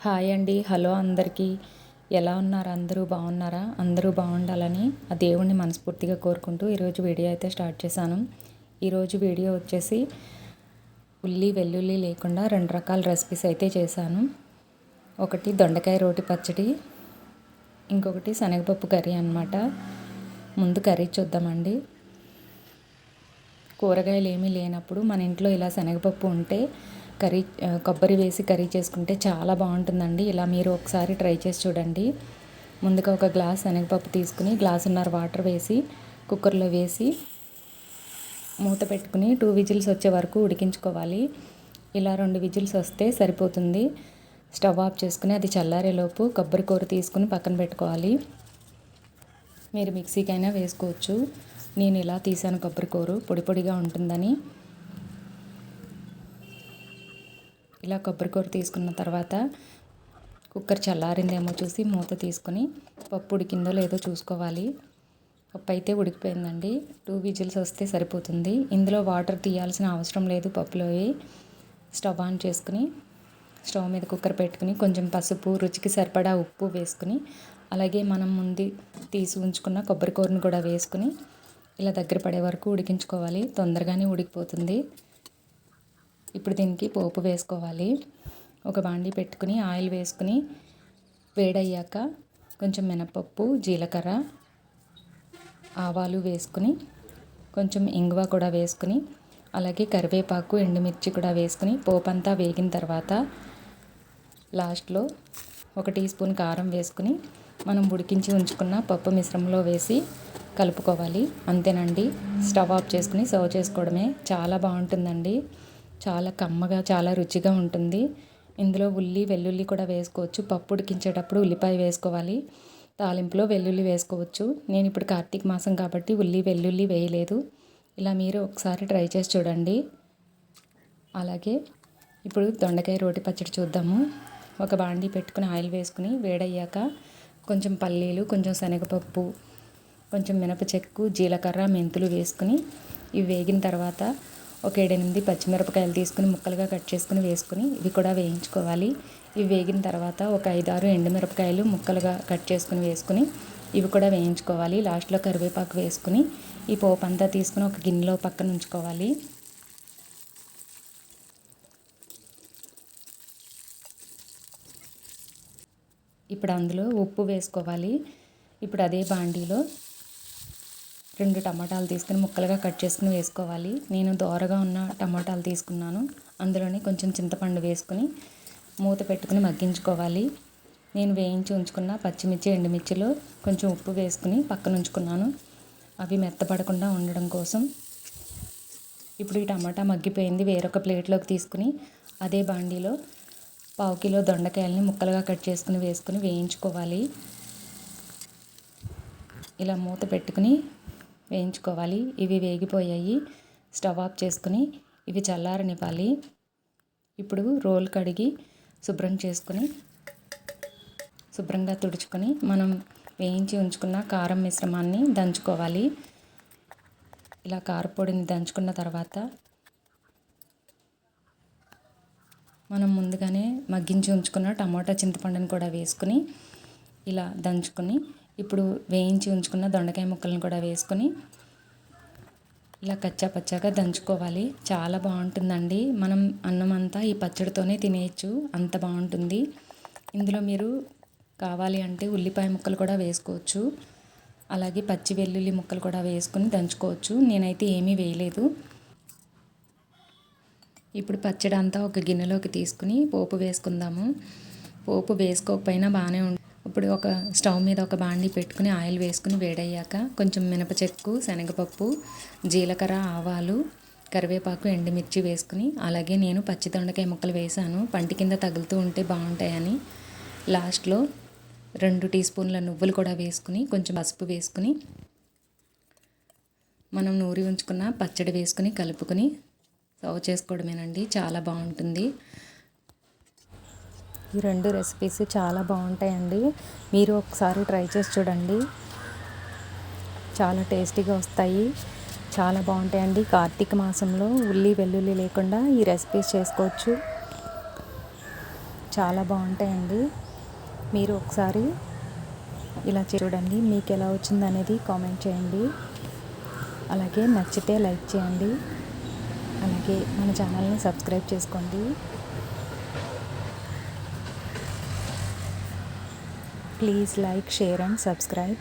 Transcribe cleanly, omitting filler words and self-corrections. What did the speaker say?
Hi అండి. Hello అందరికీ. ఎలా ఉన్నారు? అందరూ బాగున్నారా? అందరూ బాగుండాలని ఆ దేవుణ్ణి మనస్ఫూర్తిగా కోరుకుంటూ ఈరోజు వీడియో అయితే స్టార్ట్ చేశాను. ఈరోజు వీడియో వచ్చేసి ఉల్లి వెల్లుల్లి లేకుండా 2 రకాల రెసిపీస్ అయితే చేశాను. ఒకటి దొండకాయ రోటి పచ్చడి, ఇంకొకటి శనగపప్పు కర్రీ అన్నమాట. ముందు కర్రీ చూద్దామండి. కూరగాయలు ఏమీ లేనప్పుడు మన ఇంట్లో ఇలా శనగపప్పు ఉంటే కొబ్బరి వేసి కర్రీ చేసుకుంటే చాలా బాగుంటుందండి. ఇలా మీరు ఒకసారి ట్రై చేసి చూడండి. ముందుగా ఒక గ్లాస్ శనగపప్పు తీసుకుని గ్లాసున్నర వాటర్ వేసి కుక్కర్లో వేసి మూత పెట్టుకుని 2 విజిల్స్ వచ్చే వరకు ఉడికించుకోవాలి. ఇలా 2 విజిల్స్ వస్తే సరిపోతుంది. స్టవ్ ఆఫ్ చేసుకుని అది చల్లారేలోపు కొబ్బరి కూర తీసుకుని పక్కన పెట్టుకోవాలి. మీరు మిక్సీకైనా వేసుకోవచ్చు. నేను ఇలా తీసాను కొబ్బరి కూర పొడి పొడిగా ఉంటుందని. ఇలా కొబ్బరి కూర తీసుకున్న తర్వాత కుక్కర్ చల్లారిందేమో చూసి మూత తీసుకొని పప్పు ఉడికిందో లేదో చూసుకోవాలి. పప్పు అయితే ఉడికిపోయిందండి. 2 విజిల్స్ వస్తే సరిపోతుంది. ఇందులో వాటర్ తీయాల్సిన అవసరం లేదు పప్పులోవి. స్టవ్ ఆన్ చేసుకుని స్టవ్ మీద కుక్కర్ పెట్టుకుని కొంచెం పసుపు, రుచికి సరిపడా ఉప్పు వేసుకుని అలాగే మనం ముందు తీసి ఉంచుకున్న కొబ్బరి కూరను కూడా వేసుకుని ఇలా దగ్గర పడే వరకు ఉడికించుకోవాలి. తొందరగానే ఉడికిపోతుంది. ఇప్పుడు దీనికి పోపు వేసుకోవాలి. ఒక బాండీ పెట్టుకుని ఆయిల్ వేసుకుని వేడయ్యాక కొంచెం మినపప్పు, జీలకర్ర, ఆవాలు వేసుకుని కొంచెం ఇంగువ కూడా వేసుకుని అలాగే కరివేపాకు, ఎండుమిర్చి కూడా వేసుకుని పోపు అంతా వేగిన తర్వాత లాస్ట్లో 1 టీ స్పూన్ కారం వేసుకుని మనం ఉడికించి ఉంచుకున్న పప్పు మిశ్రమంలో వేసి కలుపుకోవాలి. అంతేనండి. స్టవ్ ఆఫ్ చేసుకుని సర్వ్ చేసుకోవడమే. చాలా బాగుంటుందండి. చాలా కమ్మగా, చాలా రుచిగా ఉంటుంది. ఇందులో ఉల్లి వెల్లుల్లి కూడా వేసుకోవచ్చు. పప్పు ఉడికించేటప్పుడు ఉల్లిపాయ వేసుకోవాలి. తాలింపులో వెల్లుల్లి వేసుకోవచ్చు. నేను ఇప్పుడు కార్తీక మాసం కాబట్టి ఉల్లి వెల్లుల్లి వేయలేదు. ఇలా మీరు ఒకసారి ట్రై చేసి చూడండి. అలాగే ఇప్పుడు దొండకాయ రోటి పచ్చడి చూద్దాము. ఒక బాండీ పెట్టుకుని ఆయిల్ వేసుకుని వేడయ్యాక కొంచెం పల్లీలు, కొంచెం శనగపప్పు, కొంచెం మినప చెక్కు, జీలకర్ర, మెంతులు వేసుకుని ఇవి వేగిన తర్వాత ఒక 7-8 పచ్చిమిరపకాయలు తీసుకుని ముక్కలుగా కట్ చేసుకుని వేసుకుని ఇవి కూడా వేయించుకోవాలి. ఇవి వేగిన తర్వాత ఒక 5-6 ఎండుమిరపకాయలు ముక్కలుగా కట్ చేసుకుని వేసుకుని ఇవి కూడా వేయించుకోవాలి. లాస్ట్లో కరివేపాకు వేసుకుని ఈ పోపు అంతా తీసుకుని ఒక గిన్నెలో పక్కన ఉంచుకోవాలి. ఇప్పుడు అందులో ఉప్పు వేసుకోవాలి. ఇప్పుడు అదే బాండీలో 2 టమాటాలు తీసుకుని ముక్కలుగా కట్ చేసుకుని వేసుకోవాలి. నేను దోరగా ఉన్న టమాటాలు తీసుకున్నాను. అందులోనే కొంచెం చింతపండు వేసుకుని మూత పెట్టుకుని మగ్గించుకోవాలి. నేను వేయించి ఉంచుకున్న పచ్చిమిర్చి, ఎండుమిర్చిలో కొంచెం ఉప్పు వేసుకుని పక్కన ఉంచుకున్నాను. అవి మెత్తపడకుండా ఉండడం కోసం. ఇప్పుడు ఈ టమాటా మగ్గిపోయింది. వేరొక ప్లేట్లోకి తీసుకుని అదే బాండీలో 1/4 కిలో దొండకాయలని ముక్కలుగా కట్ చేసుకుని వేసుకుని వేయించుకోవాలి. ఇలా మూత పెట్టుకుని వేయించుకోవాలి. ఇవి వేగిపోయాయి. స్టవ్ ఆఫ్ చేసుకుని ఇవి చల్లారనివ్వాలి. ఇప్పుడు రోల్ కడిగి శుభ్రంగా తుడుచుకొని మనం వేయించి ఉంచుకున్న కారం మిశ్రమాన్ని దంచుకోవాలి. ఇలా కారపొడిని దంచుకున్న తర్వాత మనం ముందుగానే మగ్గించి ఉంచుకున్న టమాటా, చింతపండుని కూడా వేసుకుని ఇలా దంచుకొని ఇప్పుడు వేయించి ఉంచుకున్న దొండకాయ ముక్కలను కూడా వేసుకొని ఇలా కచ్చా పచ్చాగా దంచుకోవాలి. చాలా బాగుంటుందండి. మనం అన్నం అంతా ఈ పచ్చడితోనే తినేయచ్చు. అంత బాగుంటుంది. ఇందులో మీరు కావాలి అంటే ఉల్లిపాయ ముక్కలు కూడా వేసుకోవచ్చు. అలాగే పచ్చి వెల్లుల్లి ముక్కలు కూడా వేసుకుని దంచుకోవచ్చు. నేనైతే ఏమీ వేయలేదు. ఇప్పుడు పచ్చడి అంతా ఒక గిన్నెలోకి తీసుకుని పోపు వేసుకుందాము. పోపు వేసుకోకపోయినా బాగానే ఉంటుంది. ఇప్పుడు ఒక స్టవ్ మీద ఒక బాండీ పెట్టుకుని ఆయిల్ వేసుకుని వేడయ్యాక కొంచెం మినప చెక్కు, శనగపప్పు, జీలకర్ర, ఆవాలు, కరివేపాకు, ఎండుమిర్చి వేసుకుని అలాగే నేను పచ్చి దొండకాయ ముక్కలు వేసాను. పంటి కింద తగులుతూ ఉంటే బాగుంటాయని. లాస్ట్లో 2 టీ స్పూన్ల నువ్వులు కూడా వేసుకుని కొంచెం పసుపు వేసుకుని మనం నూరి ఉంచుకున్న పచ్చడి వేసుకుని కలుపుకొని సర్వ్ చేసుకోవడమేనండి. చాలా బాగుంటుంది. ఈ 2 రెసిపీస్ చాలా బాగుంటాయండి. మీరు ఒకసారి ట్రై చేసి చూడండి. చాలా టేస్టీగా వస్తాయి. చాలా బాగుంటాయండి. కార్తీక మాసంలో ఉల్లి వెల్లుల్లి లేకుండా ఈ రెసిపీస్ చేసుకోవచ్చు. చాలా బాగుంటాయండి. మీరు ఒకసారి ఇలా చూడండి, మీకు ఎలా వచ్చింది అనేది కామెంట్ చేయండి. అలాగే నచ్చితే లైక్ చేయండి. అలాగే మన ఛానల్ని సబ్స్క్రైబ్ చేసుకోండి. Please like, share and subscribe.